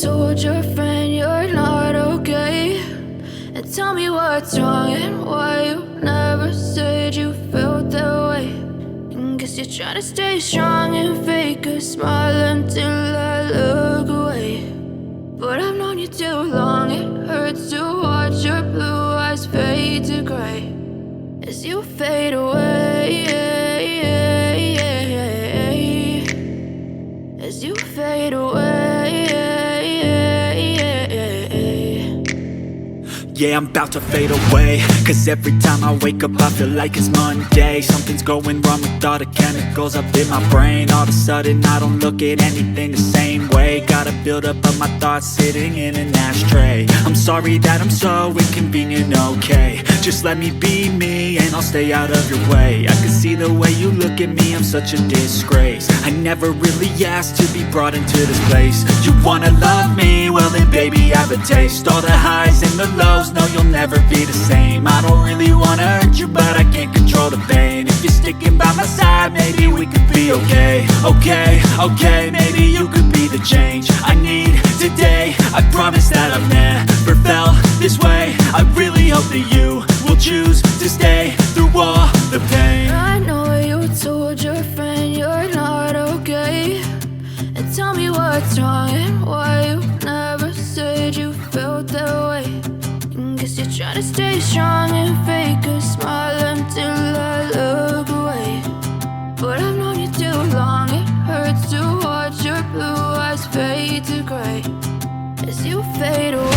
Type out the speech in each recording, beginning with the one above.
told your friend you're not okay, and tell me what's wrong and why you never said you felt that way. And guess you're trying to stay strong and fake a smile until I look away. But I've known you too long, it hurts to watch your blue eyes fade to gray as you fade away, as you fade away. Yeah, I'm about to fade away, cause every time I wake up I feel like it's Monday. Something's going wrong with all the chemicals up in my brain. All of a sudden I don't look at anything the same way. Gotta build up of my thoughts sitting in an ashtray. I'm sorry that I'm so inconvenient, okay. Just let me be me and I'll stay out of your way. I can see the way you look at me, I'm such a disgrace. I never really asked to be brought into this place. You wanna love me? Well then baby I have a taste. All the highs and the lows, no you'll never be the same. I don't really wanna hurt you but I can't control the pain. If you're sticking by my side maybe we could be okay. Okay, maybe you could be the change I need today. I promise that I've never felt this way. I really hope that you will choose to stay through all the pain. I know you told your friend you're not okay, and tell me what's wrong and why you never said you felt that way. And guess you're trying to stay strong and fake a smile until I look away. But I've known you too long, it hurts to watch your blue eyes fade to gray as you fade away,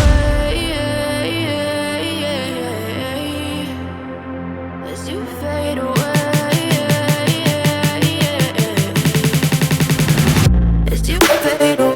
as you fade away, as you fade away.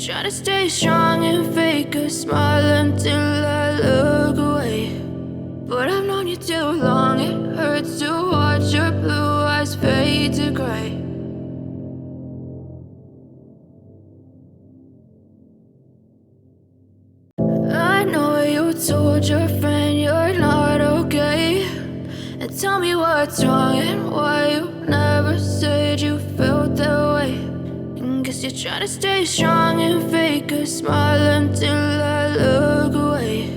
Try to stay strong and fake a smile until I look away. But I've known you too long, it hurts to watch your blue eyes fade to gray. I know you told your friend you're not okay, and tell me what's wrong and why you never said you felt that way. Guess you're trying to stay strong and fake a smile until I look away.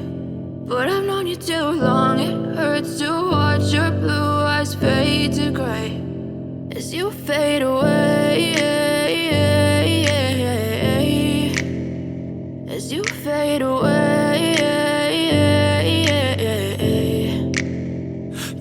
But I've known you too long, it hurts to watch your blue eyes fade to gray as you fade away, as you fade away.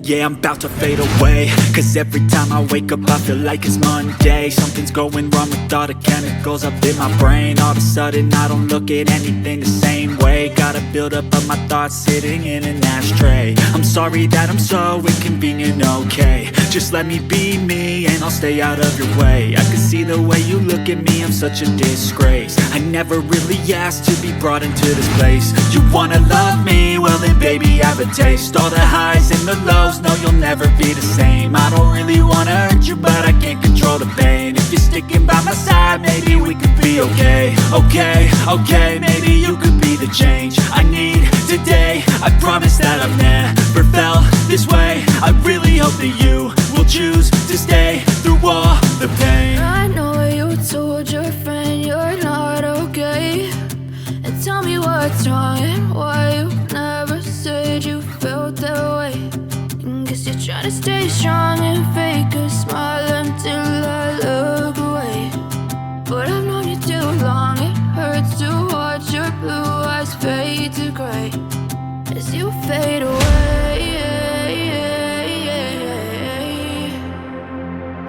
Yeah, I'm about to fade away, cause every time I wake up I feel like it's Monday. Something's going wrong with all the chemicals up in my brain. All of a sudden I don't look at anything the same way. Got a buildup of my thoughts sitting in an ashtray. I'm sorry that I'm so inconvenient, okay. Just let me be me and I'll stay out of your way. I can see the way you look at me, I'm such a disgrace. I never really asked to be brought into this place. You wanna love me? Well then baby I have a taste. All the highs and the lows, no you'll never be the same. I don't really wanna hurt you but I can't control the pain. If you're sticking by my side maybe we could be okay. Okay, maybe you could be the change I need today. I promise that I've never felt this way. I really hope that you will choose to stay through all the pain. I know you told your friend you're not okay, and tell me what's wrong and why you never said you felt that way. Guess you're trying to stay strong and fake a smile until I look away. But I've known you too long, it hurts to watch your blue eyes fade to gray as you fade away.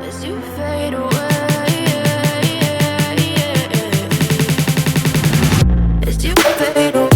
As you fade away. As you fade away.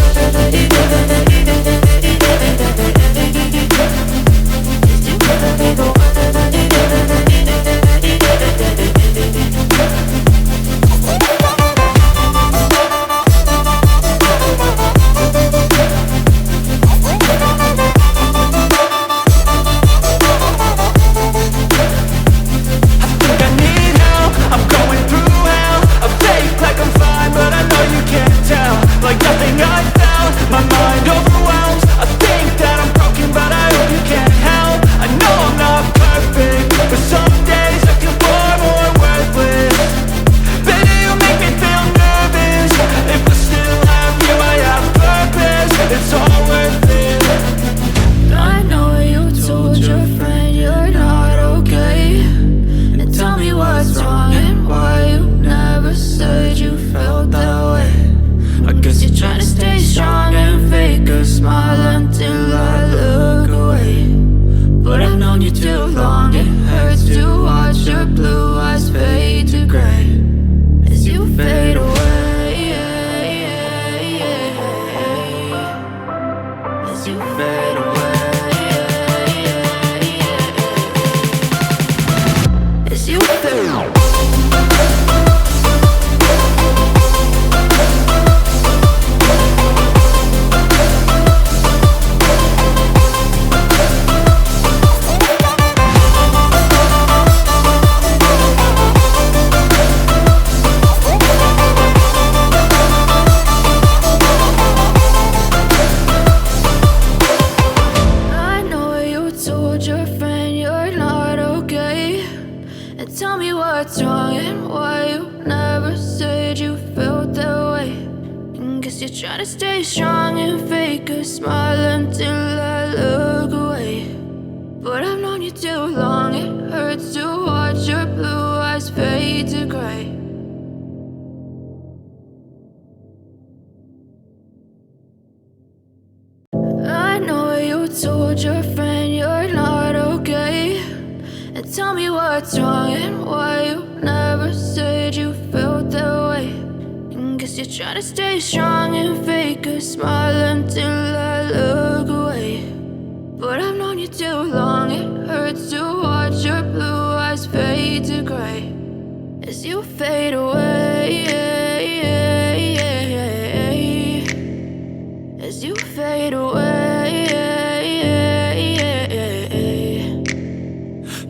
Told your friend you're not okay, and tell me what's wrong and why you never said you felt that way. Guess you're trying to stay strong and fake a smile until I look away. But I've known you too long, it hurts to watch your blue eyes fade to gray as you fade away. As you fade away.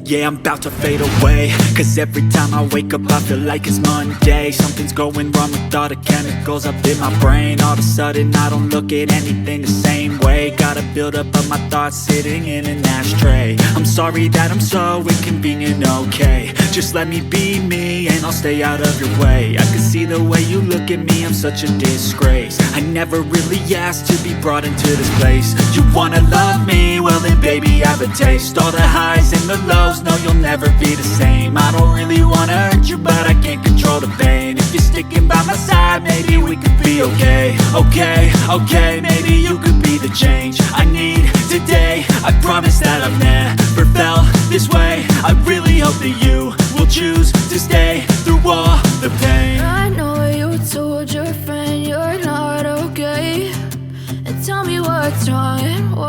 Yeah, I'm about to fade away, cause every time I wake up I feel like it's Monday. Something's going wrong with all the chemicals up in my brain. All of a sudden I don't look at anything the same way. Got a buildup of my thoughts sitting in an ashtray. I'm sorry that I'm so inconvenient, okay. Just let me be me and I'll stay out of your way. I can see the way you look at me, I'm such a disgrace. I never really asked to be brought into this place. You wanna love me? Well then baby I have a taste. All the highs and the lows, no you'll never be the same. I don't really wanna hurt you but I can't control the pain. If you're sticking by my side maybe we could be okay. Okay, maybe you could be the change I need today. I promise that I've never felt this way. I really hope that you will choose to stay through all the pain. I know you told your friend you're not okay, and tell me what's wrong and why